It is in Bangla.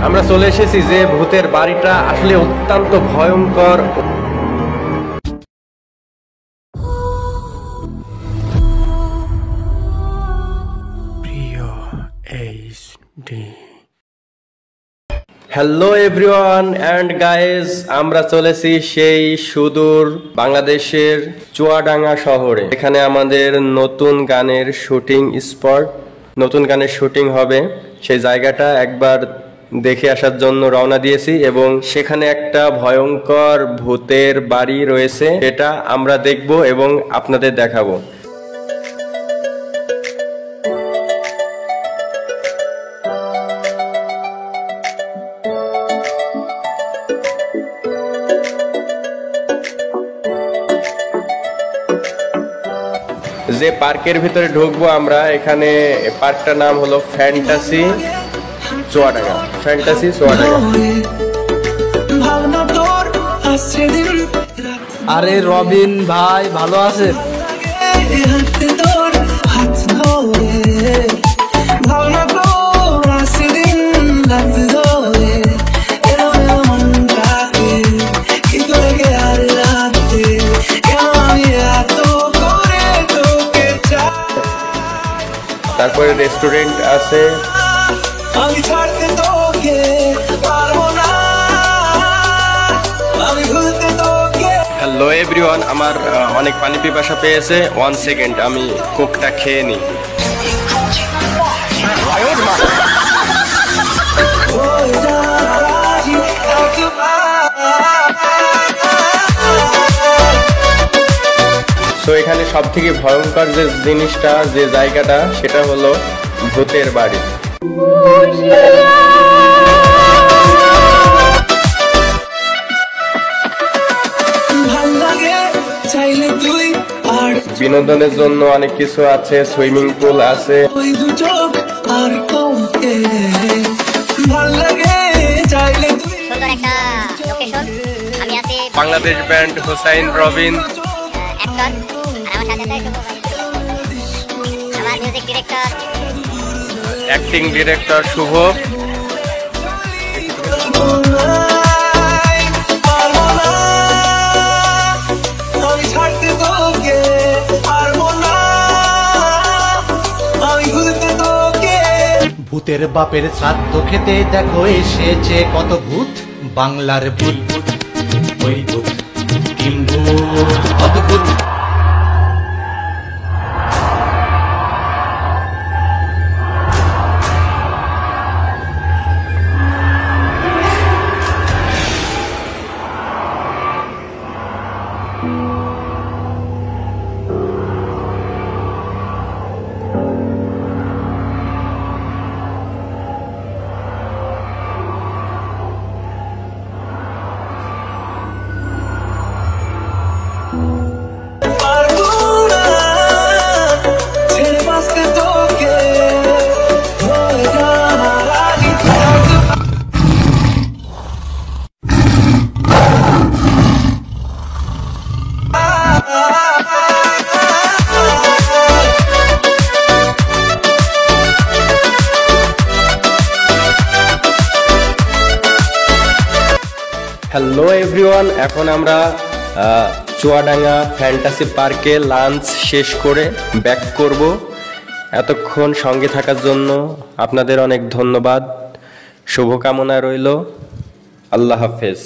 আমরা চলে এসেছি যে ভূতের বাড়িটা আসলে অত্যন্ত ভয়ঙ্কর। হ্যালো এভরিওয়ান অ্যান্ড গাইজ, আমরা চলেছি সেই সুদূর বাংলাদেশের চুয়াডাঙ্গা শহরে। এখানে আমাদের নতুন গানের শুটিং স্পট, নতুন গানের শুটিং হবে। সেই জায়গাটা একবার দেখে আসার জন্য রওনা দিয়েছি এবং সেখানে একটা ভয়ঙ্কর ভূতের বাড়ি রয়েছে, সেটা আমরা দেখব এবং আপনাদের দেখাবো। যে পার্কের ভিতরে ঢুকবো আমরা, এখানে পার্কটার নাম হলো ফ্যান্টাসি চুয়াডাঙ্গা। ফ্যান্টাসি চুয়াডাঙ্গা। আরে রবিন ভাই, ভালো আছেন? তারপরে রেস্টুরেন্ট আছে। হ্যালো এভরিওয়ান, আমার অনেক পানি পিপাসা পেয়েছে। 1 সেকেন্ড, আমি কোকটা খেয়ে নিই। তো এখানে সব থেকে ভয়ঙ্কর যে জিনিসটা, যে জায়গাটা, সেটা হলো ভূতের বাড়ি। বিনোদনের জন্য অনেক কিছু আছে, সুইমিং পুল আছে। Bangladesh band Hussain Robin, acting director Shuvo. ভূতের বাপের শ্রাদ্ধ খেতে দেখো এসেছে কত ভূত, বাংলার ভূত ওই ভূত ভূত অদ্ভুত। হ্যালো এভরিওয়ান, এখন আমরা চুয়াডাঙ্গা ফ্যান্টাসি পার্কে লাঞ্চ শেষ করে ব্যাক করব। এতক্ষণ সঙ্গে থাকার জন্য আপনাদের অনেক ধন্যবাদ। শুভকামনা রইল। আল্লাহ হাফেজ।